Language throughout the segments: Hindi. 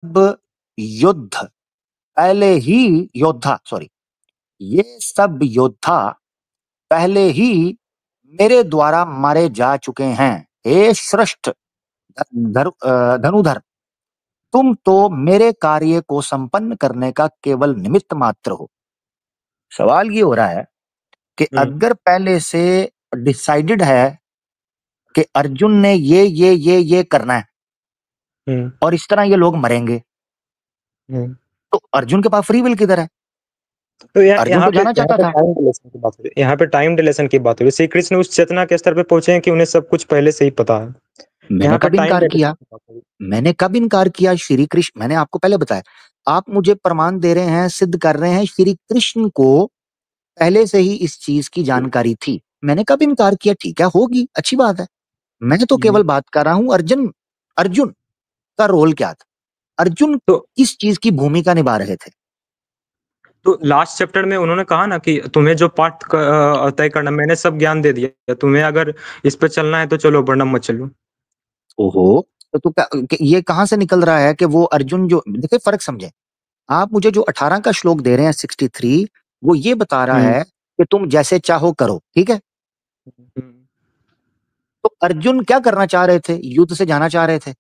सब युद्ध पहले ही योद्धा सॉरी ये सब योद्धा पहले ही मेरे द्वारा मारे जा चुके हैं। हे श्रेष्ठ धनुधर, तुम तो मेरे कार्य को संपन्न करने का केवल निमित्त मात्र हो। सवाल ये हो रहा है कि अगर पहले से डिसाइडेड है कि अर्जुन ने ये करना है और इस तरह ये लोग मरेंगे, तो अर्जुन के पास फ्री विल किधर है? तो अर्जुन तो जाना चाहता था। टाइम डिलेशन की बात हो रही है। यहाँ पे टाइम डिलेशन की बात हो रही है। श्री कृष्ण उस चेतना के स्तर पे पहुंचे हैं कि उन्हें सब कुछ पहले से ही पता है। मैंने यहाँ पे कब टाइम इनकार डिलेशन किया? की बात हो रही मैंने कब इनकार किया? श्री कृष्ण, मैंने आपको पहले बताया, आप मुझे प्रमाण दे रहे हैं, सिद्ध कर रहे हैं श्री कृष्ण को पहले से ही इस चीज की जानकारी थी। मैंने कब इनकार किया? ठीक है, होगी, अच्छी बात है। मैं तो है। केवल बात कर रहा हूं अर्जुन अर्जुन का रोल क्या था, अर्जुन तो किस चीज की भूमिका निभा रहे थे। तो लास्ट चैप्टर में उन्होंने कहा ना कि तुम्हें जो पाठ तय करना, मैंने सब ज्ञान दे दिया, तुम्हें अगर इस पे चलना है तो चलो, वरना मत चलो। ओहो, ये कहां से निकल रहा है कि वो अर्जुन जो, देखिए फर्क समझे आप, मुझे जो 18 का श्लोक दे रहे हैं 63, वो ये बता रहा हम्म है कि तुम जैसे चाहो करो, ठीक है। हम्म, तो अर्जुन क्या करना चाह रहे थे? युद्ध से जाना चाह रहे थे। तो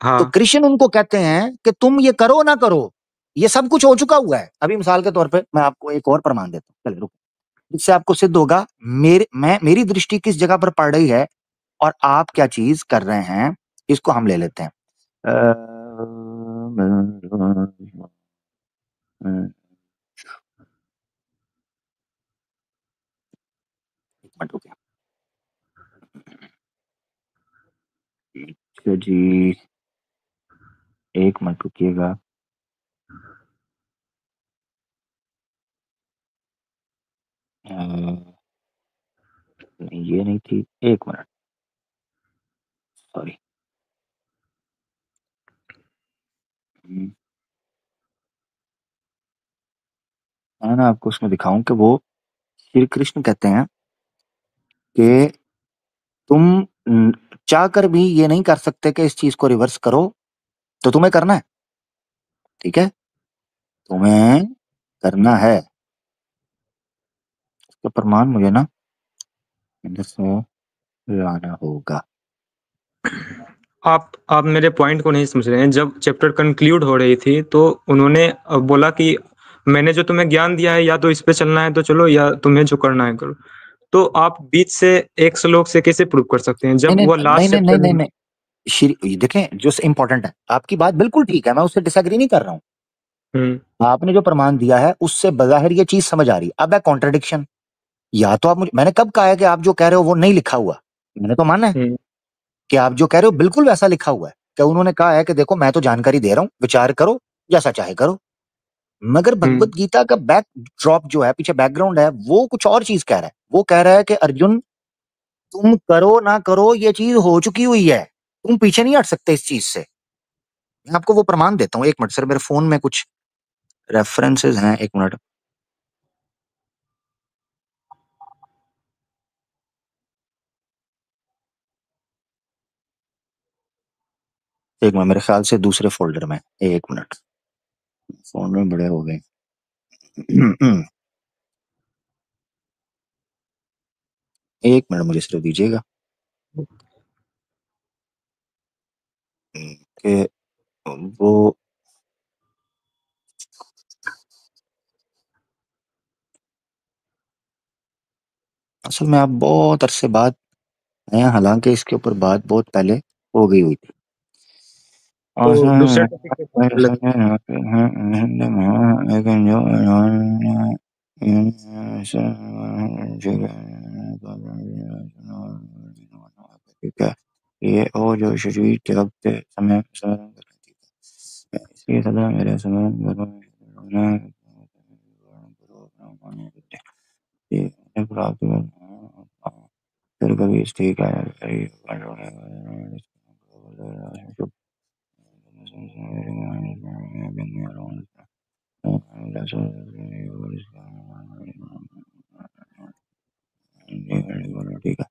हाँ कृष्ण उनको कहते हैं कि तुम ये करो ना करो, ये सब कुछ हो चुका हुआ है। अभी मिसाल के तौर पे मैं आपको एक और प्रमाण देता हूँ, चलिए रुको, इससे आपको सिद्ध होगा मेरी दृष्टि किस जगह पर पड़ रही है और आप क्या चीज कर रहे हैं। इसको हम ले लेते हैं। एक मिनट रुकिए। अच्छा जी, एक मिनट रुकिएगा। नहीं ये नहीं थी, एक मिनट, सॉरी। मैं ना आपको उसमें दिखाऊं कि वो श्री कृष्ण कहते हैं कि तुम चाह कर भी ये नहीं कर सकते कि इस चीज को रिवर्स करो, तो तुम्हें करना है, ठीक है, तुम्हें करना है। इसका प्रमाण मुझे ना इधर से लाना होगा। आप मेरे पॉइंट को नहीं समझ रहे हैं। जब चैप्टर कंक्लूड हो रही थी तो उन्होंने बोला कि मैंने जो तुम्हें ज्ञान दिया है, या तो इस पे चलना है तो चलो, या तुम्हें जो करना है करो। तो आप बीच से एक श्लोक से कैसे प्रूव कर सकते हैं नहीं जब नहीं वो नहीं लास्ट नहीं नहीं चैप्टर नहीं में। नहीं, श्री देखें जो इम्पोर्टेंट है, आपकी बात बिल्कुल ठीक है, मैं उससे डिसएग्री नहीं कर रहा हूँ। हम्म आपने जो प्रमाण दिया है उससे बजाहिर ये चीज समझ आ रही है। अब है कॉन्ट्रडिक्शन। या तो आप मुझे, मैंने कब कहा है कि आप जो कह रहे हो वो नहीं लिखा हुआ? मैंने तो माना है हम्म कि आप जो कह रहे हो बिल्कुल वैसा लिखा हुआ है। क्या उन्होंने कहा है कि देखो मैं तो जानकारी दे रहा हूँ, विचार करो, जैसा चाहे करो। मगर हम्म भगवत गीता का बैक ड्रॉप जो है, पीछे बैकग्राउंड है, वो कुछ और चीज कह रहा है। वो कह रहा है कि अर्जुन, तुम करो ना करो ये चीज हो चुकी हुई है, तुम पीछे नहीं हट सकते इस चीज से। मैं आपको वो प्रमाण देता हूँ, एक मिनट सर, मेरे फोन में कुछ रेफरेंसेस हैं, एक मिनट। एक मिनट, मेरे ख्याल से दूसरे फोल्डर में, एक मिनट, फोन में बड़े हो गए। एक मिनट मुझे सिर्फ दीजिएगा कि वो, असल में आप बहुत अरसे बाद हैं, हालांकि इसके ऊपर बात बहुत पहले हो गई हुई थी। तो दूसरे टॉपिक पे बात कर लेते लेकिन जो ठीक है, ये और जो शरीर त्यागते समय स्मरण करती है, इसलिए सदा मेरे स्मरण प्राप्त करना। फिर कभी ठीक है, ठीक है।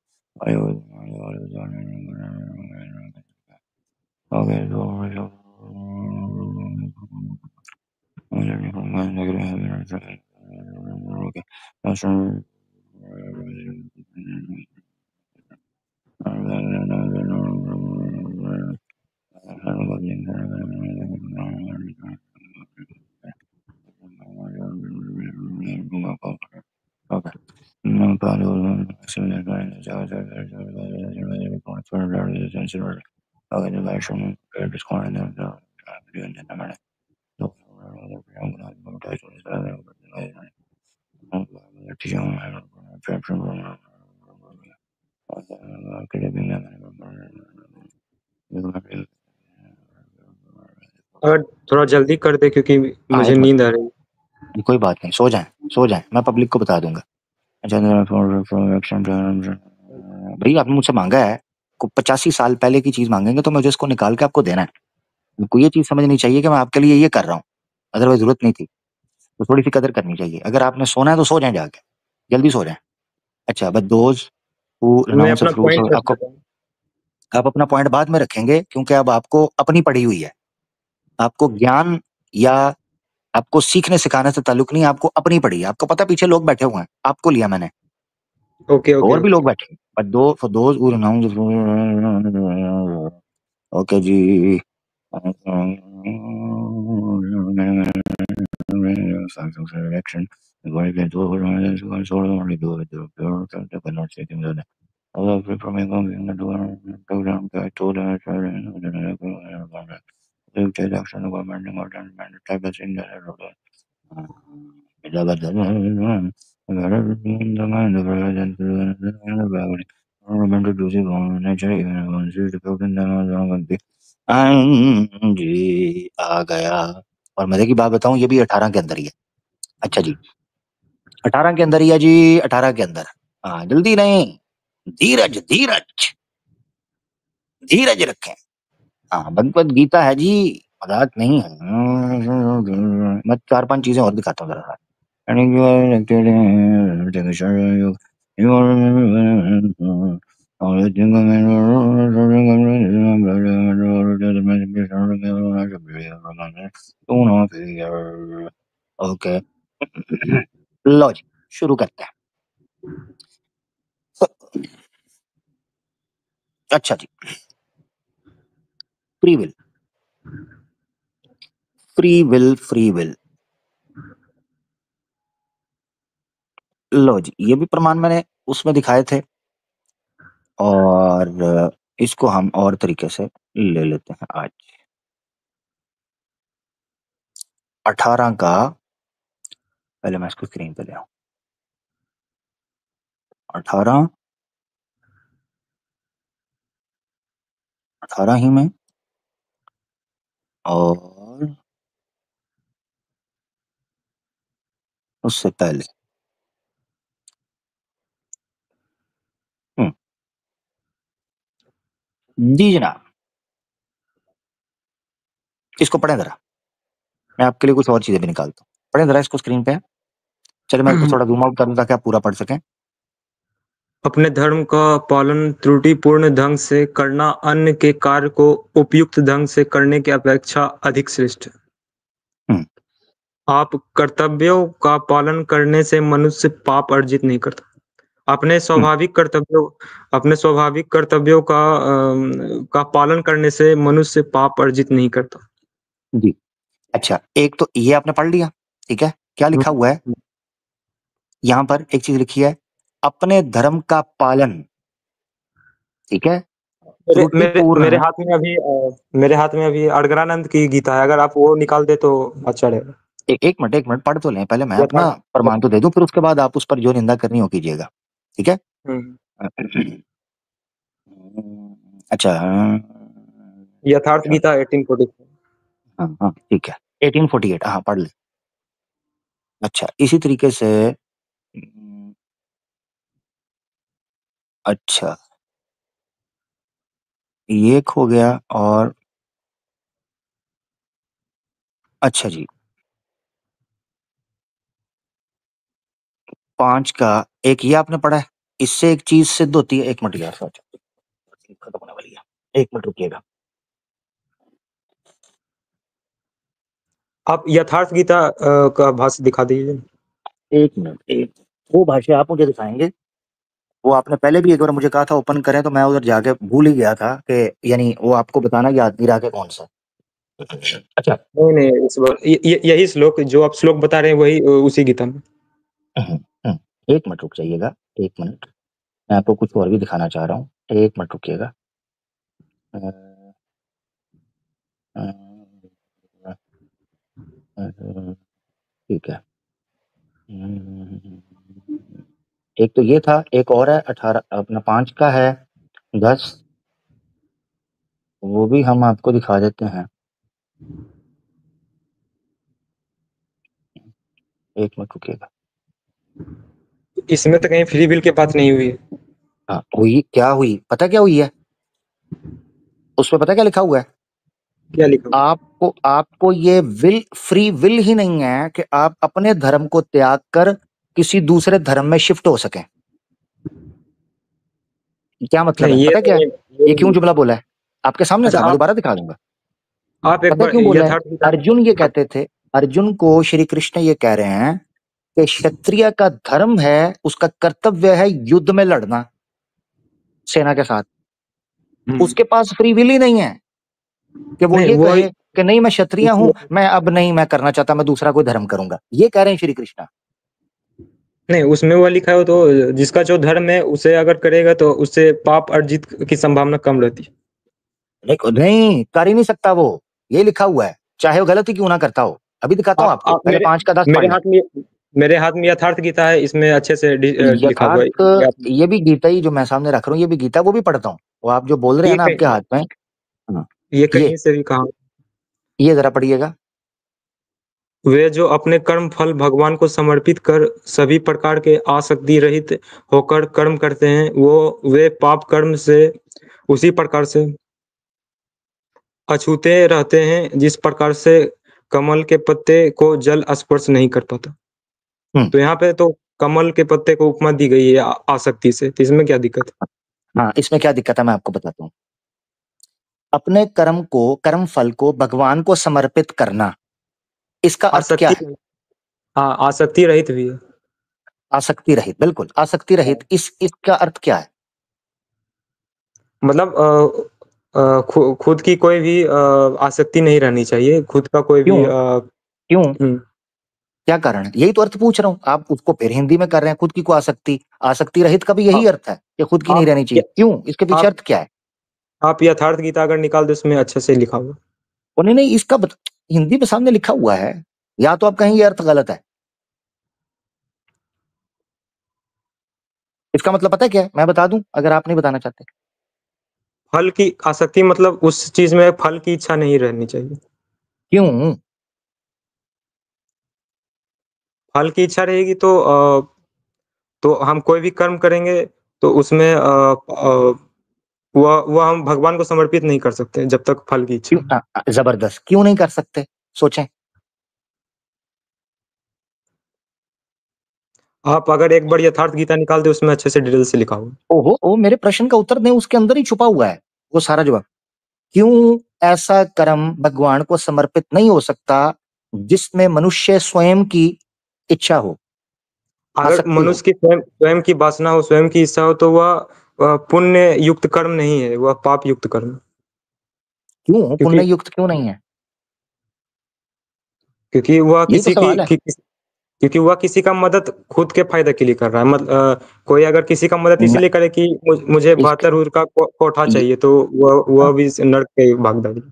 अगर थोड़ा जल्दी कर दे क्योंकि हाँ मुझे एक नींद आ रही है। मिनट, कोई बात नहीं, सो जाएं, मैं पब्लिक को बता दूंगा। भाई आपने मुझसे मांगा है को 85 साल पहले की चीज मांगेंगे तो मुझे इसको निकाल के आपको देना है। आपको ये चीज समझनी चाहिए कि मैं आपके लिए ये कर रहा हूँ, अदरवाइज जरूरत नहीं थी। तो थोड़ी सी कदर करनी चाहिए। अगर आपने सोना है तो सो जाएं जाके, जल्दी सो जाएं। अच्छा, बट दोज हु मैं रिनाउंस अपना ऑफ रूल्स, पॉइंट रख आपको देता हूँ। आप अपना पॉइंट बाद में रखेंगे क्योंकि अब आपको अपनी पड़ी हुई है। आपको ज्ञान या आपको सीखने सिखाने से ताल्लुक नहीं, आपको अपनी पड़ी है। आपको पता पीछे लोग बैठे हुए हैं, आपको लिया मैंने, ओके ओके और भी ओके। लोग बैठे हैं। But to for those who renounce, okay ji. जी आ गया। और मजे की बात बताऊं, ये भी 18 के अंदर ही है। अच्छा जी, 18 के अंदर ही है जी, 18 के अंदर। हाँ जल्दी नहीं, धीरज धीरज धीरज रखें। हाँ भगवत गीता है जी, मजाक नहीं है। मैं 4-5 चीजें और दिखाता हूँ जरा सा। ओके लो जी, शुरू करते हैं। अच्छा जी, free will, free will, free will. लो जी, ये भी प्रमाण मैंने उसमें दिखाए थे, और इसको हम और तरीके से ले लेते हैं आज। 18 का, पहले मैं इसको स्क्रीन पे ले आऊं। 18, 18 ही में, और उससे पहले हम्म, जी जनाब, इसको पढ़ें जरा। मैं आपके लिए कुछ और चीजें भी निकालता हूँ, पढ़ें जरा इसको स्क्रीन पे। चलिए मैं थोड़ा जूम आउट करूँ ताकि आप पूरा पढ़ सकें। अपने धर्म का पालन त्रुटिपूर्ण ढंग से करना अन्य के कार्य को उपयुक्त ढंग से करने की अपेक्षा अधिक श्रेष्ठ है। हम्म, आप कर्तव्यों का पालन करने से मनुष्य पाप अर्जित नहीं करता। अपने हम्म, स्वाभाविक कर्तव्यों अपने स्वाभाविक कर्तव्यों का पालन करने से मनुष्य पाप अर्जित नहीं करता। जी। अच्छा, एक तो ये आपने पढ़ लिया, ठीक है। क्या लिखा हुआ है यहाँ पर? एक चीज लिखी है, अपने धर्म का पालन, ठीक है, मेरे मेरे मेरे त्रुटिपूर्ण। हाथ में अभी मेरे हाथ में अभी अड़गड़ानंद की गीता है, अगर आप वो निकाल दे तो अच्छा रहेगा। एक मिनट पढ़ तो लें पहले, मैं अपना यथार्थ प्रमाण तो दे दूं, फिर उसके बाद आप उस पर जो निंदा करनी हो कीजिएगा, ठीक है। हम्म, अच्छा, यथार्थ गीता 1844। हाँ हाँ ठीक है, 1848, हाँ पढ़ ले। अच्छा, इसी तरीके से अच्छा, ये एक हो गया, और अच्छा जी, 5 का एक ये आपने पढ़ा है। इससे एक चीज सिद्ध होती है, 1 मिनट यार, सोच खत्म होने वाली है, 1 मिनट रुकिएगा। आप यथार्थ गीता का भाष्य दिखा दीजिए। एक मिनट, एक वो भाष्य आप मुझे दिखाएंगे? वो आपने पहले भी एक बार मुझे कहा था ओपन करें, तो मैं उधर जाके भूल ही गया था कि यानी वो आपको बताना याद नहीं रहा कि कौन सा। अच्छा। नहीं नहीं, इस बार यही श्लोक जो आप श्लोक बता रहे हैं वही उसी गीता में। हम्म, हम्म, एक मिनट रुक जाइएगा, एक मिनट, मैं आपको कुछ और भी दिखाना चाह रहा हूँ, एक मिनट रुकिएगा। अ, अ, ठीक है। एक तो ये था, एक और है 18 अपना 5 का है 10, वो भी हम आपको दिखा देते हैं। एक मिनट रुकिएगा। इसमें तो कहीं फ्री विल की बात नहीं हुई है। हाँ हुई, क्या हुई पता, क्या हुई है उसमें, पता क्या लिखा हुआ है? क्या लिखा हुआ आपको आपको ये विल, फ्री विल ही नहीं है कि आप अपने धर्म को त्याग कर किसी दूसरे धर्म में शिफ्ट हो सकें। क्या है? मतलब है नहीं, ये पता है क्या है? नहीं, ये ये क्यों नहीं। जुमला बोला है? आपके सामने अच्छा, था, मैं दोबारा दिखा दूंगा। आप एक पता है बार क्यों बोला है? यथार्थ गीता। अर्जुन ये कहते थे, अर्जुन को श्री कृष्ण ये कह रहे हैं कि क्षत्रिय का धर्म है, उसका कर्तव्य है युद्ध में लड़ना सेना के साथ। हम्म। उसके पास फ्री विल ही नहीं है कि वो नहीं ये वो कहे कि नहीं मैं क्षत्रिय हूं, इसमें- मैं अब नहीं मैं करना चाहता, मैं दूसरा कोई धर्म करूंगा। ये कह रहे हैं श्री कृष्ण। नहीं, उसमें वो लिखा हो तो जिसका जो धर्म है उसे अगर करेगा तो उससे पाप अर्जित की संभावना कम रहती है। नहीं नहीं, कर ही नहीं सकता वो, ये लिखा हुआ है, चाहे वो गलत ही क्यों ना करता हो। अभी दिखाता हूँ आपको, आप पहले 5 का 10 मेरे पढ़ लें। हाथ में मेरे हाथ में यथार्थ गीता है, इसमें अच्छे से लिखा हुआ है। यथार्थ, ये भी गीता ही जो मैं सामने रख रहा हूँ, ये भी गीता, वो भी पढ़ता हूँ। वो आप जो बोल रहे ये हैं ना आपके कहीं हाथ में। हाँ, ये ये कहीं से भी कहा। ये जरा पढ़िएगा। वे जो अपने कर्म फल भगवान को समर्पित कर सभी प्रकार के आसक्ति रहित होकर कर्म करते हैं, वे पाप कर्म से उसी प्रकार से अछूते रहते हैं जिस प्रकार से कमल के पत्ते को जल स्पर्श नहीं कर पाता। हम्म। तो यहाँ पे तो कमल के पत्ते को उपमा दी गई है आसक्ति से, तो इसमें क्या दिक्कत है? हाँ, इसमें क्या दिक्कत है मैं आपको बताता हूँ। अपने कर्म को, कर्म फल को भगवान को समर्पित करना, इसका अर्थ क्या आसक्ति, है? हाँ, आसक्ति रहित भी है। आसक्ति रहित, बिल्कुल आसक्ति रहित, इसका अर्थ क्या है? मतलब खुद की कोई भी आसक्ति नहीं रहनी चाहिए, खुद का कोई भी क्यों? क्यों? हम्म। क्या कारण है? यही तो अर्थ पूछ रहा हूँ, आप उसको फिर हिंदी में कर रहे हैं, खुद की को आसक्ति। आसक्ति रहित का भी यही आप अर्थ है कि खुद की नहीं आप रहनी चाहिए। क्यों? इसके पीछे आप अर्थ क्या है? आप यथार्थ गीता अगर निकाल दो उसमें अच्छे से लिखा हुआ। और नहीं नहीं, हिंदी में सामने लिखा हुआ है, या तो आप कहें ये अर्थ गलत है। इसका मतलब पता है क्या है? मैं बता दूं अगर आप नहीं बताना चाहते। फल की आसक्ति मतलब उस चीज में फल की इच्छा नहीं रहनी चाहिए। क्यों? फल की इच्छा रहेगी तो हम कोई भी कर्म करेंगे तो उसमें वह हम भगवान को समर्पित नहीं कर सकते जब तक फल की इच्छा क्यों? है। जबरदस्त, क्यों नहीं कर सकते? सोचें। आप अगर एक बार यथार्थ गीता निकाल दे उसमें अच्छे से डिटेल से लिखा हुआ। ओहो ओ, मेरे प्रश्न का उत्तर दें, उसके अंदर ही छुपा हुआ है वो सारा जवाब। क्यों ऐसा कर्म भगवान को समर्पित नहीं हो सकता जिसमें मनुष्य स्वयं की इच्छा हो, अगर आसक्ति हो? मनुष्य की स्वयं स्वयं की वासना हो, स्वयं की इच्छा हो, तो वह पुण्य युक्त कर्म नहीं है, वह पाप युक्त कर्म है। क्यों पुण्य क्योंकि युक्त क्यों नहीं है? क्योंकि वह यही तो किसी सवाल है। क्योंकि वह किसी का मदद खुद के फायदे के लिए कर रहा है। मतलब कोई अगर किसी का मदद मैं इसीलिए करे कि मुझे इसके 72 का कोठा ये, चाहिए, तो वह भी इस नर्क के भागीदारी।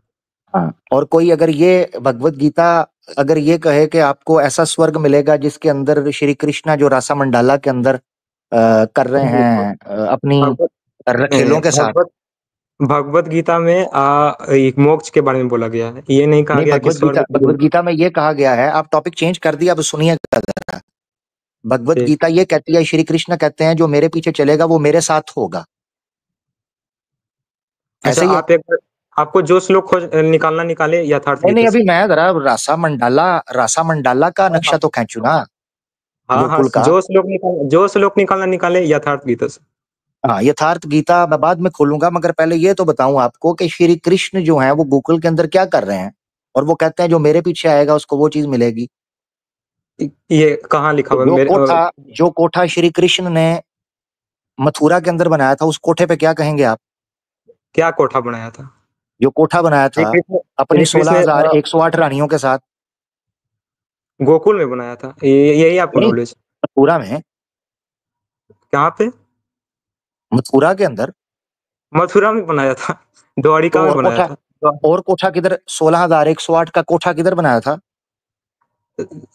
हाँ, और कोई अगर ये भगवत गीता अगर ये कहे कि आपको ऐसा स्वर्ग मिलेगा जिसके अंदर श्री कृष्णा जो रासा मंडाला के अंदर कर रहे हैं अपनी भगवत नहीं, खेलों के साथ। भगवत गीता में एक मोक्ष के बारे में बोला गया है, ये नहीं कहा नहीं, गया कि स्वर्ग भगवत गीता में ये कहा गया है, आप टॉपिक चेंज कर दिया, अब सुनिएगा जरा। भगवत ठीक। गीता ये कहती है, श्री कृष्ण कहते हैं जो मेरे पीछे चलेगा वो मेरे साथ होगा। अच्छा, ऐसे ही है। आप एक बार आपको जो श्लोक खोज निकालना निकाले यथार्थ नहीं नहीं, गीता से। अभी मैं जरा रासा मंडाला का हाँ नक्शा हाँ तो खींचू ना, हाँ हाँ, गोकुल का। जो श्लोक निकालना निकाले यथार्थ गीता से। हाँ, यथार्थ गीता मैं बाद में खोलूंगा, मगर पहले ये तो बताऊं आपको कि श्री कृष्ण जो है वो गोकुल के अंदर क्या कर रहे हैं और वो कहते हैं जो मेरे पीछे आएगा उसको वो चीज मिलेगी। ये कहाँ लिखा तो हुआ है जो कोठा श्री कृष्ण ने मथुरा के अंदर बनाया था, उस कोठे पे क्या कहेंगे आप? क्या कोठा बनाया था? जो कोठा बनाया श्री था कृष्ण अपनी श्री कृष्ण 16,108 रानियों के साथ, गोकुल में बनाया था, यही आपको नहीं, नॉलेज? मथुरा में, कहाँ पे? मथुरा के अंदर। मथुरा में बनाया था, तो द्वारिका में बनाया था। और कोठा किधर, 16,108 का कोठा किधर बनाया था?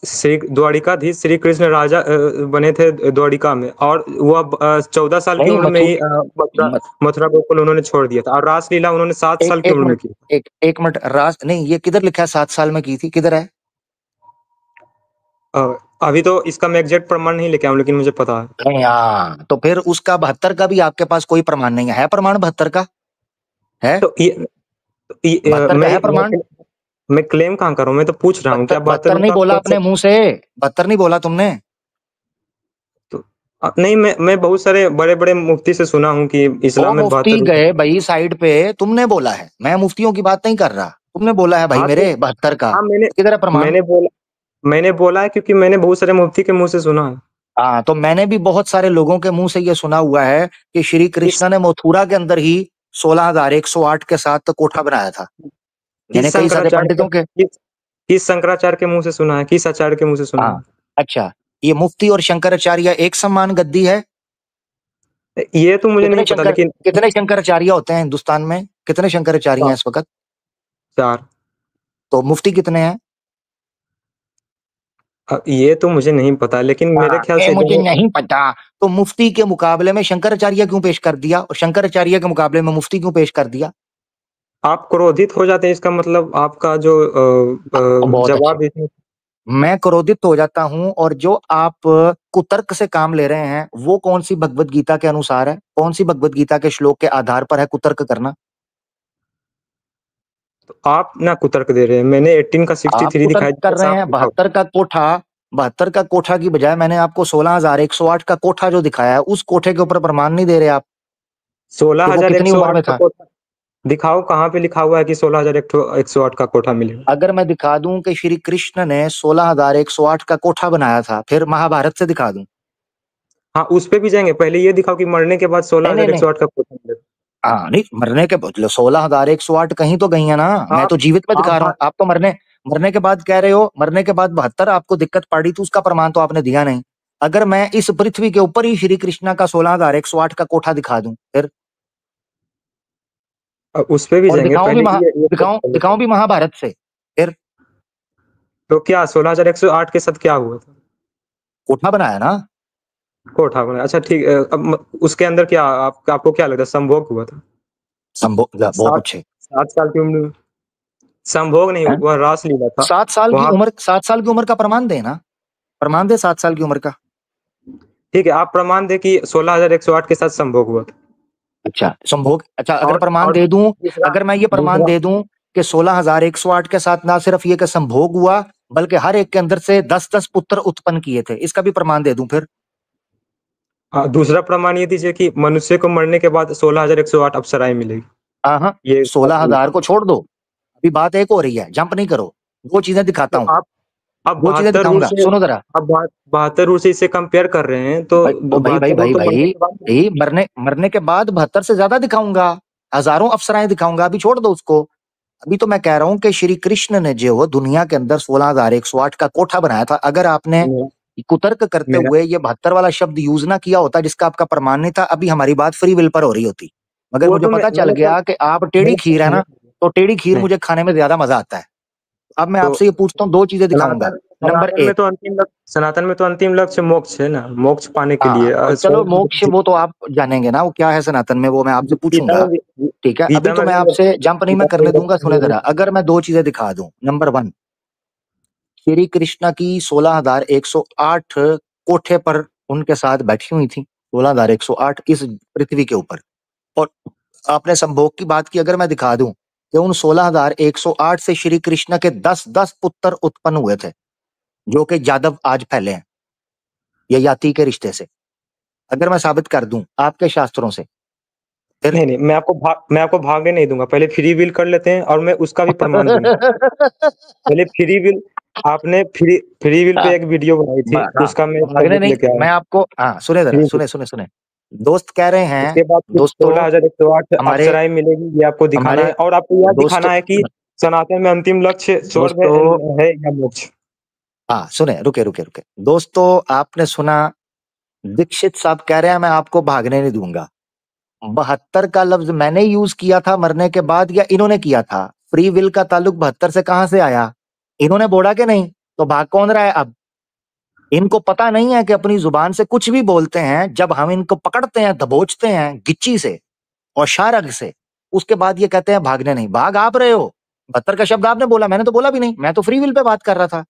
श्री द्वारिकाधीश श्री कृष्ण राजा बने थे द्वारिका में, और वो अब 14 साल की नहीं, उम्र में ही मथुरा मत, मथुरा गोकुल उन्होंने छोड़ दिया था, और रासलीला उन्होंने 7 एक साल की एक उम्र में मिनट, की। एक मिनट, राज नहीं, ये किधर लिखा है 7 साल में की थी, किधर है? अ, अभी तो इसका मैं एग्जैक्ट प्रमाण नहीं लेके आऊँ, लेकिन मुझे पता है। नहीं, हाँ, तो फिर उसका 72 का भी आपके पास कोई प्रमाण नहीं है प्रमाण 72 का है? तो 72 का है प्रमाण? मैं क्लेम कहाँ कर रहा हूँ, मैं तो पूछ रहा हूँ क्या 72 नहीं का बोला कौन सा? अपने मुंह से, 72 नहीं बोला तुमने। तो नहीं, मैं बहुत सारे बड़े बड़े मुफ्ती से सुना हूँ कि वो इस्लाम में मुफ्ती 72। गए भाई साइड पे, तुमने बोला है, मैं मुफ्तियों की बात नहीं कर रहा, तुमने बोला है भाई हाँ तो मेरे 72 का। हाँ, किधर है प्रमाण? मैंने बोला मैंने बोला है क्योंकि मैंने बहुत सारे मुफ्ती के मुंह से सुना है। हाँ, तो मैंने भी बहुत सारे लोगों के मुंह से ये सुना हुआ है कि श्री किस कृष्ण ने मथुरा के अंदर ही 16,108 के साथ कोठा बनाया था। मैंने किस कई सारे शंकराचार्य पंडितों के, किस शंकराचार्य के मुंह से सुना है, किस आचार्य के मुंह से सुना हाँ, अच्छा, ये मुफ्ती और शंकराचार्य एक समान गद्दी है? है? ये तो मुझे नहीं पता, लेकिन कितने शंकराचार्य होते हैं हिंदुस्तान में, कितने शंकराचार्य हैं इस वक्त? 4। तो मुफ्ती कितने हैं? ये तो मुझे नहीं पता, लेकिन मेरे ख्याल ये से मुझे जो नहीं पता। तो मुफ्ती के मुकाबले में शंकराचार्य क्यों पेश कर दिया, और शंकराचार्य के मुकाबले में मुफ्ती क्यों पेश कर दिया? आप क्रोधित हो जाते हैं, इसका मतलब आपका जो बहुत अच्छे। जवाब इसमें। मैं क्रोधित हो जाता हूं, और जो आप कुतर्क से काम ले रहे हैं वो कौन सी भगवत गीता के अनुसार है, कौन सी भगवत गीता के श्लोक के आधार पर है कुतर्क करना? तो आप ना कुतर्क दे रहे हैं, मैंने 18 का आप 63 कुतर्क दिखाया कर जिसमें रहे साफ हैं। लिखा। 72 का कोठा की बजाय मैंने आपको 16,108 का कोठा जो दिखाया है, उस कोठे के ऊपर प्रमाण नहीं दे रहे आप सोलह कि वो हजार एक कितनी सौ उम्र आठ में का था। कोठा दिखाओ, कहाँ पे लिखा हुआ है कि 16,108 का कोठा मिलेगा? अगर मैं दिखा दूं कि श्री कृष्ण ने 16,108 का कोठा बनाया था, फिर महाभारत से दिखा दूं? हाँ, उस पे भी जाएंगे, पहले ये दिखाओ कि मरने के बाद सोलह नहीं, नहीं, हजार एक नहीं, सौ आठ का कोठा मिलेगा। हाँ, नहीं, मरने के बदले 16,108 कहीं तो गई है ना, मैं आप तो जीवित में आप दिखा रहा हूँ, बात आप तो मरने मरने के बाद कह रहे हो, मरने के बाद 72 आपको दिक्कत पड़ी, तो उसका प्रमाण तो आपने दिया नहीं। अगर मैं इस पृथ्वी के ऊपर ही श्री कृष्णा का 16,108 का कोठा दिखा दूं फिर, उस पे भी और जाएंगे, पहले ये सब दिखाऊं कर लेते दिखाऊं हैं। भी महाभारत से, फिर तो क्या 16,108 के साथ क्या हुआ था? कोठा बनाया ना। कोठा बना, अच्छा ठीक है। अब उसके अंदर क्या आपको क्या लगता है, संभोग हुआ था? संभव, बहुत सात अच्छे 7 साल की उम्र में संभोग नहीं हैं। हुआ, रासलीला था 7 साल की वहां। उम्र, 7 साल की उम्र का प्रमाण देना, प्रमाण दे 7 साल की उम्र का। ठीक है, आप प्रमाण दे कि 16,108 के साथ संभोग हुआ था। अच्छा, संभोग, अच्छा, अगर प्रमाण और दे दूं, दूसरा अगर मैं ये प्रमाण दूसरा दे दूं कि 16,108 के साथ ना सिर्फ ये कि संभोग हुआ, बल्कि हर एक के अंदर से 10-10 पुत्र उत्पन्न किए थे, इसका भी प्रमाण दे दूं फिर? दूसरा प्रमाण ये दीजिए कि मनुष्य को मरने के बाद 16,108 अप्सराएं मिलेगी। हाँ, हाँ, ये 16,000 को छोड़ दो, अभी बात एक हो रही है, जंप नहीं करो, दो चीजें दिखाता तो हूं, आप दो चीजें 72 रूल दिखाऊंगा, से सुनो जरा। आप 72 रूल से इसे कंपेयर कर रहे हैं, तो भाई, ओ भाई, भाई, 72 रूल भाई, तो भाई, मरने के बाद। भाई, मरने मरने के बाद 72 से ज्यादा दिखाऊंगा, हजारों अप्सराएं दिखाऊंगा, अभी छोड़ दो उसको। अभी तो मैं कह रहा हूं कि श्री कृष्ण ने जो दुनिया के अंदर 16,108 का कोठा बनाया था, अगर आपने मेरा कुतर्क करते मेरा हुए ये 72 वाला शब्द यूज ना किया होता, जिसका आपका प्रमाण नहीं था, अभी हमारी बात फ्री विल पर हो रही होती। मगर वो मुझे तो पता चल मैंने गया कि आप टेढ़ी खीर है नहीं ना, तो टेढ़ी खीर नहीं मुझे खाने में ज्यादा मजा आता है। अब मैं तो आपसे ये पूछता हूँ, दो चीजें दिखाऊंगा। नंबर एक, सनातन में तो अंतिम लक्ष्य मोक्ष है ना, मोक्ष पाने के हाँ, लिए और चलो मोक्ष वो तो आप जानेंगे ना, वो क्या है सनातन में, वो मैं आपसे गीता पूछूंगा। में भी ठीक है, अभी गीता तो में मैं भी आपसे जंप नहीं मैं गीता में करने भी दूंगा, सुने जरा, अगर मैं दो चीजें दिखा दूं। नंबर वन, श्री कृष्णा की 16,108 कोठे पर उनके साथ बैठी हुई थी, 16,108 इस पृथ्वी के ऊपर। और आपने संभोग की बात की, अगर मैं दिखा दूं कि उन 16,108 से श्री कृष्ण के 10-10 पुत्र उत्पन्न हुए थे, जो कि यादव आज फैले हैं, ये याति के रिश्ते से, अगर मैं साबित कर दूं आपके शास्त्रों से, फिर नहीं, नहीं, मैं आपको भागने नहीं दूँगा। पहले फ्री विल कर लेते हैं और मैं उसका भी प्रमाण दूँगा। पहले फ्री विल आपने फ्री विल पे एक वीडियो बनाई थी, हाँ, उसका मैं भागने सबूत नहीं, लेके आया मैं हूँ। आपको, हाँ सुने जरा, फ्री विल। सुने। दोस्त कह रहे हैं, उसके बाद फिर दोस्तों 16,108 हमारे अप्सराएँ मिलेगी, ये आपको दिखाना हमारे है और आपको यह दोस्तों दिखाना है कि सनातन में अंतिम लक्ष्य स्वर्ग दोस्तों है या मोक्ष। हाँ सुने, रुके। दोस्तों आपने सुना, दीक्षित साहब कह रहे हैं मैं आपको भागने नहीं दूंगा। 72 का लफ्ज मैंने यूज किया था मरने के बाद या इन्होंने किया था? फ्री विल का ताल्लुक 72 से कहां से आया? इन्होंने बोला कि नहीं? तो भाग कौन रहा है अब? इनको पता नहीं है कि अपनी जुबान से कुछ भी बोलते हैं, जब हम इनको पकड़ते हैं, दबोचते हैं गिच्ची से और शारग से, उसके बाद ये कहते हैं भागने नहीं। भाग आप रहे हो। 72 का शब्द आपने बोला, मैंने तो बोला भी नहीं, मैं तो फ्री विल पे बात कर रहा था।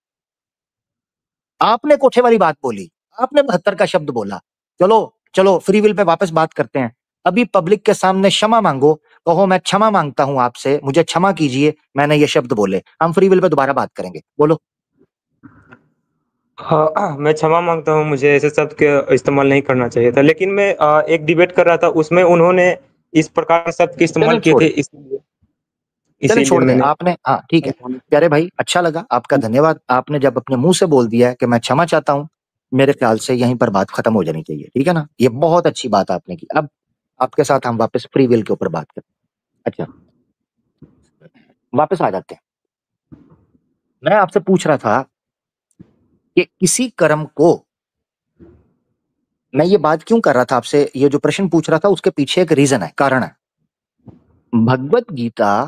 आपने कोठे वाली बात बोली, आपने 72 का शब्द बोला। चलो फ्री विल पे वापस बात करते हैं। अभी पब्लिक के सामने क्षमा मांगो, कहो मैं क्षमा मांगता हूं आपसे, मुझे क्षमा कीजिए, मैंने ये शब्द बोले। हम फ्री विल पे दोबारा बात करेंगे, बोलो। हाँ, मैं क्षमा माँगता हूँ, मुझे ऐसे शब्द का इस्तेमाल नहीं करना चाहिए था। लेकिन मैं एक डिबेट कर रहा था, उसमें उन्होंने इस प्रकार के शब्द के इस्तेमाल चलें किए छोड़ थे, दें, इसलिए चलें इसीलिए छोड़ दें। मैंने आपने, हाँ ठीक है प्यारे भाई, अच्छा लगा, आपका धन्यवाद। आपने जब अपने मुंह से बोल दिया है कि मैं क्षमा चाहता हूं, मेरे ख्याल से यहीं पर बात खत्म हो जानी चाहिए, ठीक है ना? ये बहुत अच्छी बात आपने की। अब आपके साथ हम वापस फ्री विल के ऊपर बात करें। अच्छा, वापस आ जाते हैं। मैं आपसे पूछ रहा था कि किसी कर्म को, मैं ये बात क्यों कर रहा था आपसे, ये जो प्रश्न पूछ रहा था उसके पीछे एक रीजन है, कारण है। भगवत गीता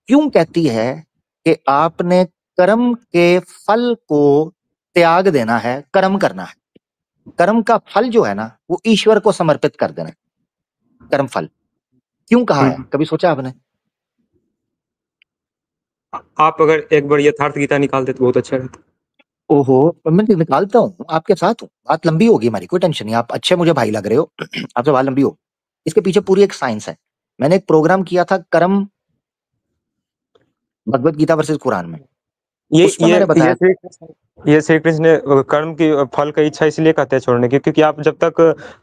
क्यों कहती है कि आपने कर्म के फल को त्याग देना है, कर्म करना है? कर्म का फल जो है ना, वो ईश्वर को समर्पित कर देना है। कर्म फल क्यों कहा है, हुँ, कभी सोचा आपने? आप अगर एक बार यथार्थ गीता निकाल दें तो बहुत अच्छा रहता। ओहो, मैं निकालता हूँ, आपके साथ हूँ, बात लंबी होगी हमारी, कोई टेंशन नहीं, आप अच्छे मुझे भाई लग रहे हो। आपसे बात लंबी हो, इसके पीछे पूरी एक साइंस है। मैंने एक प्रोग्राम किया था, कर्म भगवत गीता वर्सेस कुरान में, ये उसमें ये मैंने ये बताया। श्री कृष्ण ने कर्म की फल की इच्छा इसलिए कहते हैं छोड़ने की, क्योंकि आप जब तक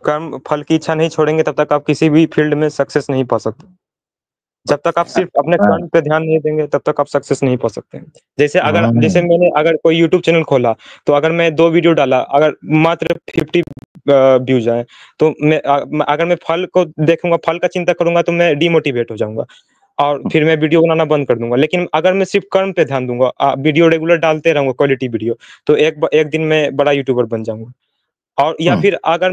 कर्म फल की इच्छा नहीं छोड़ेंगे, तब तक आप किसी भी फील्ड में सक्सेस नहीं पा सकते। जब तक आप सिर्फ अपने हाँ, कर्म पे ध्यान नहीं देंगे, तब तक आप सक्सेस नहीं पा सकते हैं। जैसे हाँ, मैंने अगर कोई यूट्यूब चैनल खोला, तो अगर मैं 2 वीडियो डाला, अगर मात्र 50 व्यूज़ आए, तो अगर मैं फल को देखूँगा, फल का चिंता करूँगा, तो मैं डिमोटिवेट हो जाऊँगा और फिर मैं वीडियो बनाना बंद कर दूँगा। लेकिन अगर मैं सिर्फ कर्म पे ध्यान दूँगा, वीडियो रेगुलर डालते रहूँगा, क्वालिटी वीडियो, तो एक दिन मैं बड़ा यूट्यूबर बन जाऊँगा। और या हम्म, फिर अगर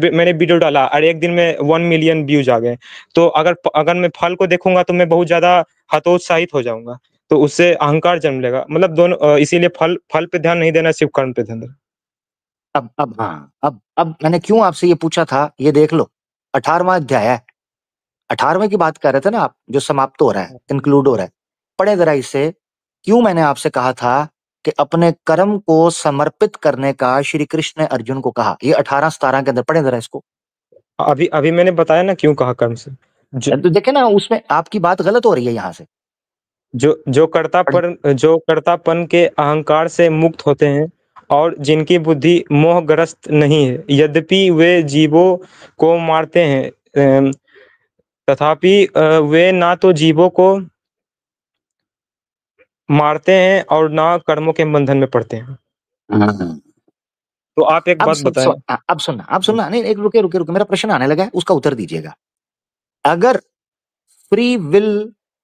मैंने वीडियो डाला और एक दिन में 1 मिलियन व्यूज़ आ गए, तो अगर मैं फल को देखूँगा, तो मैं बहुत ज़्यादा हतोत्साहित हो जाऊँगा। तो उससे अहंकार जन्म लेगा। मतलब दोनों, इसीलिए फल फल पे ध्यान नहीं देना, सिर्फ कर्म पे ध्यान देना। अब हाँ, अब मैंने क्यों आपसे ये पूछा था, ये देख लो, 18वां अध्याय है। 18वें की बात कर रहे थे ना आप, जो समाप्त हो रहा है, इंक्लूड हो रहा है। पढ़े जरा इसे। क्यों मैंने आपसे कहा था कि अपने कर्म को समर्पित करने का श्री कृष्ण ने अर्जुन को कहा, ये 18-17 के अंदर पढ़े जरा इसको। अभी अभी मैंने बताया ना क्यों कहा कर्म से। ज तो देखे ना, उसमें आपकी बात गलत हो रही है यहाँ से। जो कर्तापन के अहंकार से मुक्त होते हैं और जिनकी बुद्धि मोहग्रस्त नहीं है, यद्यपि वे जीवों को मारते हैं, तथापि वे ना तो जीवों को मारते हैं और ना कर्मों के बंधन में पड़ते हैं। हाँ। तो आप एक बात बताएं। अब सुनना, नहीं एक रुके, मेरा प्रश्न आने लगा है, उसका उत्तर दीजिएगा। अगर फ्री विल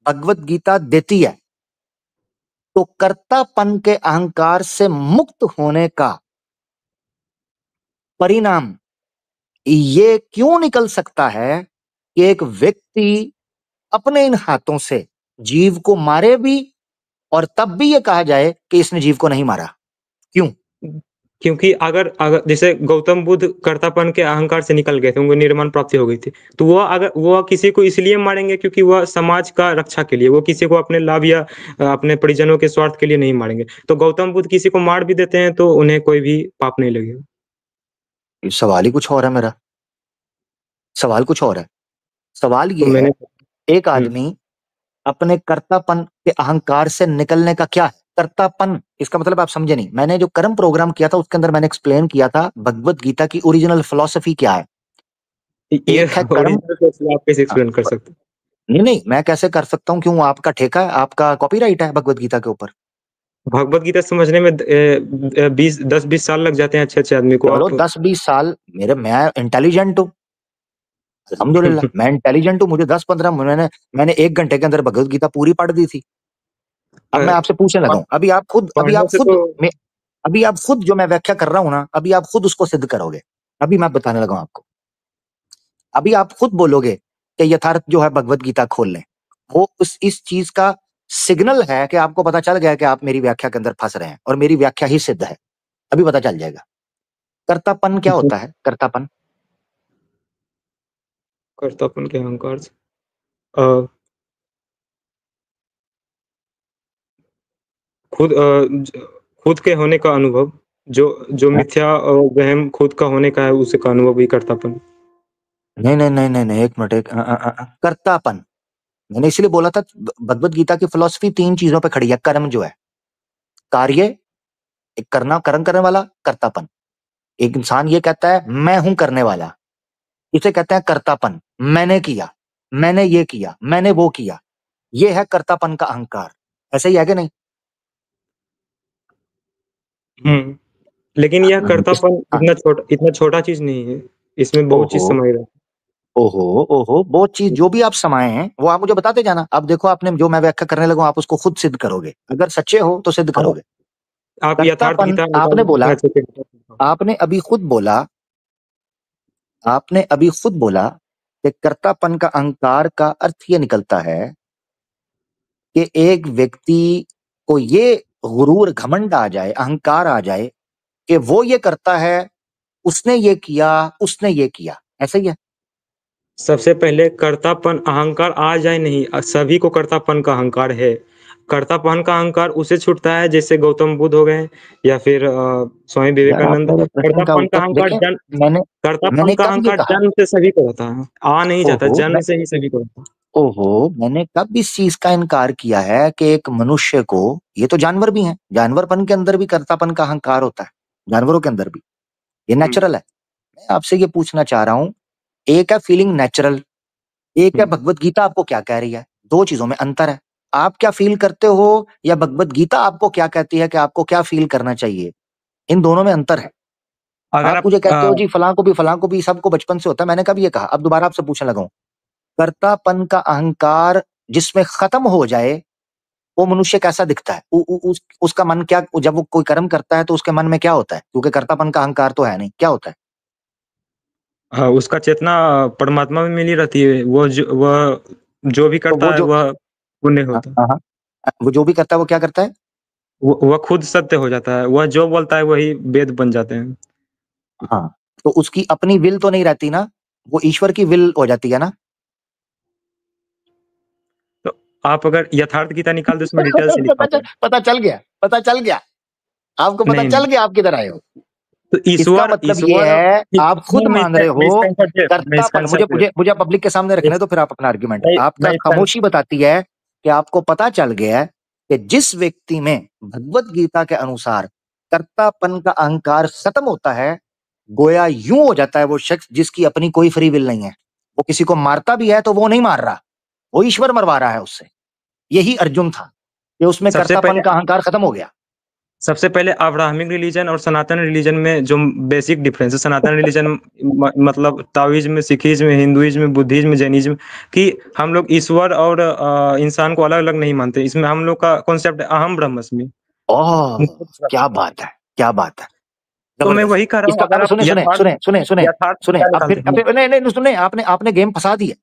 भगवत गीता देती है, तो कर्तापन के अहंकार से मुक्त होने का परिणाम ये क्यों निकल सकता है कि एक व्यक्ति अपने इन हाथों से जीव को मारे भी, और तब भी ये कहा जाए कि इसने जीव को नहीं मारा? क्यों? क्योंकि अगर अगर जैसे गौतम बुद्ध कर्तापन के अहंकार से निकल गए थे, उनको निर्वाण प्राप्ति हो गई थी, तो वो किसी को इसलिए मारेंगे क्योंकि वह समाज का रक्षा के लिए, वो किसी को अपने लाभ या अपने परिजनों के स्वार्थ के लिए नहीं मारेंगे। तो गौतम बुद्ध किसी को मार भी देते हैं, तो उन्हें कोई भी पाप नहीं लगेगा। ये सवाल ही कुछ और है मेरा, सवाल कुछ और है। सवाल तो ये है, मैंने एक हुँ। आदमी अपने कर्तापन के अहंकार से निकलने का क्या है? कर्तापन, इसका मतलब आप समझे नहीं। मैंने जो कर्म प्रोग्राम किया था उसके अंदर मैंने एक्सप्लेन किया था भगवत गीता की ओरिजिनल फिलॉसफी क्या है। ये एक है कर्म। ओरिजिनल सोर्स आप कैसे एक्सप्लेन कर सकते हैं? नहीं नहीं, मैं कैसे कर सकता हूँ? क्यों? आपका ठेका है, आपका कॉपीराइट है भगवत गीता के ऊपर। भगवत गीता समझने में 10-20 साल लग जाते हैं अच्छे-अच्छे आदमी को। चलो आप 10-20 साल, मैं इंटेलिजेंट हूँ, अल्हम्दुलिल्लाह मैं इंटेलिजेंट हूँ। मुझे 10-15 मैंने 1 घंटे के अंदर भगवत गीता पूरी पढ़ दी थी। अब मैं आपसे पूछने लगा पढ़ हूँ, अभी आप खुद पढ़ने से तो अभी आप खुद जो मैं व्याख्या कर रहा हूँ ना, अभी आप खुद उसको सिद्ध करोगे। अभी मैं बताने लगा हूँ आपको। अभी आप खुद बोलोगे कि यथार्थ जो है भगवत गीता खोल लें। वो इस चीज का सिग्नल है कि आपको पता चल गया कि आप मेरी व्याख्या के अंदर फंस रहे हैं और मेरी व्याख्या ही सिद्ध है। अभी पता चल जाएगा। कर्तापन क्या होता है? कर्तापन कर्तापन के अहंकार से अ, खुद खुद के होने का अनुभव, जो जो है? मिथ्या वहम खुद का होने का है, उसी का अनुभव ही कर्तापन। नहीं नहीं नहीं नहीं नहीं, एक मिनट, कर्तापन मैंने इसीलिए बोला था। भगवत गीता की फिलॉसफी 3 चीजों पे खड़ी है। कर्म जो है, कार्य, एक करना, कर्म करने वाला, कर्तापन। एक इंसान ये कहता है मैं हूं करने वाला, इसे कहते हैं कर्तापन। मैंने किया, मैंने ये किया, मैंने वो किया, ये है कर्तापन का अहंकार। ऐसे ही है कि नहीं? हुँ, लेकिन यह हाँ, कर्तापन इतना छोटा चीज़ नहीं है, इसमें बहुत चीज़ ओहो, समाई रहती है। ओहो, ओहो, बहुत चीज जो भी आप समाये हैं वो आप मुझे बताते जाना। अब देखो, आपने जो मैं व्याख्या करने लगा आप उसको खुद सिद्ध करोगे, अगर सच्चे हो तो सिद्ध आप करोगे। आप यथार्थ कर्तापन, गीता निकाल आपने दो, बोला, मैं अच्छे से बताता हूँ। आपने अभी खुद बोला, आपने अभी खुद बोला कि कर्तापन का अहंकार का अर्थ ये निकलता है कि एक व्यक्ति को ये गुरूर, घमंड आ जाए, अहंकार आ जाए कि वो ये करता है, उसने ये किया, उसने ये किया। ऐसा ही है? सबसे पहले कर्तापन अहंकार आ जाए नहीं, सभी को कर्तापन का अहंकार है। कर्तापन का अहंकार उसे छूटता है जैसे गौतम बुद्ध हो गए या फिर स्वामी यार आप विवेकानंद। मेरे प्रश्न का कर्तापन का उत्तर अहंकार देखें। जन मैंने कर्तापन मैंने का कब ये अहंकार कहा? जन्म से सभी को रहता है, आ नहीं जाता, ओहो जन्म से ही सभी को रहता है। ओहो, मैंने कब इस चीज का इनकार किया है कि एक मनुष्य को, ये तो जानवर भी हैं, जानवरपन के अंदर भी कर्तापन का अहंकार होता है, जानवरों के अंदर भी, ये हुँ, नेचुरल है। मैं आपसे ये पूछना चाह रहा हूँ, एक है फीलिंग नेचुरल, एक है हुँ। भगवत गीता आपको क्या कह रही है। दो चीजों में अंतर है। आप क्या फील करते हो या भगवत गीता आपको क्या कहती है कि आपको क्या फील करना चाहिए, इन दोनों में अंतर है। अगर आप आप मुझे कहते हो जी फलां को भी सबको बचपन से होता है, मैंने कब ये कहा? अब दोबारा आपसे पूछने लगा हूं। कर्तापन का अहंकार जिसमें खत्म हो जाए वो मनुष्य कैसा दिखता है? उसका मन क्या, जब वो कोई कर्म करता है तो उसके मन में क्या होता है? क्योंकि कर्तापन का अहंकार तो है नहीं, क्या होता है? हाँ, उसका चेतना परमात्मा में मिली रहती है, वह जो भी तो करता वो है जो, वह पुण्य हाँ होता है। हाँ हाँ, वो जो भी करता है वो क्या करता है? वह खुद सत्य हो जाता है, वह जो बोलता है वही वेद बन जाते हैं। हाँ, तो उसकी अपनी विल तो नहीं रहती ना, वो ईश्वर की विल हो जाती है ना। तो आप अगर यथार्थ गीता निकाल दो, उसमें डिटेल से लिखा हुआ है। पता चल गया, पता चल गया, आपको पता नहीं, चल नहीं। गया आप किधर आए हो। तो इसका ईश्वर मतलब ये ईश्वर है, कि आप खुद नहीं, मान रहे मैं हो इसका आंसर दे मैं इसका कर्तापन। आंसर मुझे दे मुझे मुझे पब्लिक के सामने रखने इस दो, फिर आप अपना आर्ग्यूमेंट। आपका मैं इसका खामोशी बताती है कि आपको पता चल गया है कि जिस व्यक्ति में भगवत गीता के अनुसार कर्तापन का अहंकार खत्म होता है, गोया यूं हो जाता है वो शख्स जिसकी अपनी कोई फ्री विल नहीं है। वो किसी को मारता भी है तो वो नहीं मार रहा, वो ईश्वर मरवा रहा है उससे। यही अर्जुन था, कि उसमें सबसे कर्तापन पहले का अहंकार खत्म हो गया। सबसे पहले अब्राहमिक रिलीजन और सनातन रिलीजन में जो बेसिक डिफरेंस है, सनातन रिलीजन मतलब Taoism, Sikhism, Hinduism, Buddhism, Jainism, कि हम लोग ईश्वर और इंसान को अलग अलग नहीं मानते। इसमें हम लोग का कॉन्सेप्ट है अहम ब्रह्मस्मि। ओह, क्या बात है, क्या बात है, तो मैं जबरदस्त। वही कह रहा हूँ, इसका अगर अब आप सुने सुने यथार्थ सुने सुने सुने यथार्थ सुने, गीता अब निकालते हैं, फिर नहीं नहीं सुने, आपने आपने गेम फंसा दिया।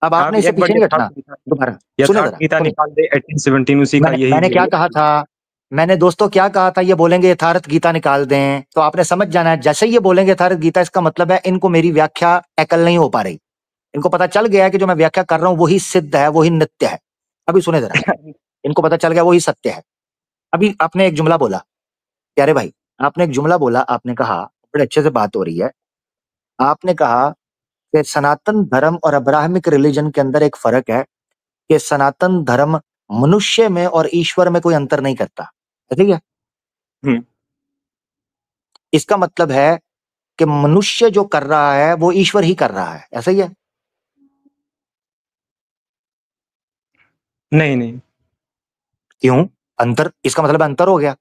अब आप आपने इससे एक बार पीछे नहीं हटना दोबारा। सुने यथार्थ जरा, गीता सुनिए। निकाल दे 1817 उसी का मैंने यही क्या कहा था? मैंने दोस्तों क्या कहा था? ये बोलेंगे यथार्थ गीता निकाल दें तो आपने समझ जाना है। जैसे ही ये बोलेंगे यथार्थ गीता, इसका मतलब है इनको मेरी व्याख्या अकल नहीं हो पा रही। इनको पता चल गया है कि जो मैं व्याख्या कर रहा हूं वही सिद्ध है, वही नित्य है। अभी सुने जरा, इनको पता चल गया वही सत्य है। अभी आपने एक जुमला बोला, प्यारे भाई, आपने एक जुमला बोला, आपने कहा, बड़े अच्छे से बात हो रही है। आपने कहा कि सनातन धर्म और अब्राहमिक रिलीजन के अंदर एक फर्क है, कि सनातन धर्म मनुष्य में और ईश्वर में कोई अंतर नहीं करता। ठीक है? हुँ, इसका मतलब है कि मनुष्य जो कर रहा है वो ईश्वर ही कर रहा है, ऐसा ही है? नहीं, नहीं। क्यों? अंतर, इसका मतलब अंतर हो गया।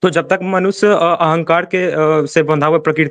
तो जब तक मनुष्य अहंकार के से बंधा हुआ प्रकृति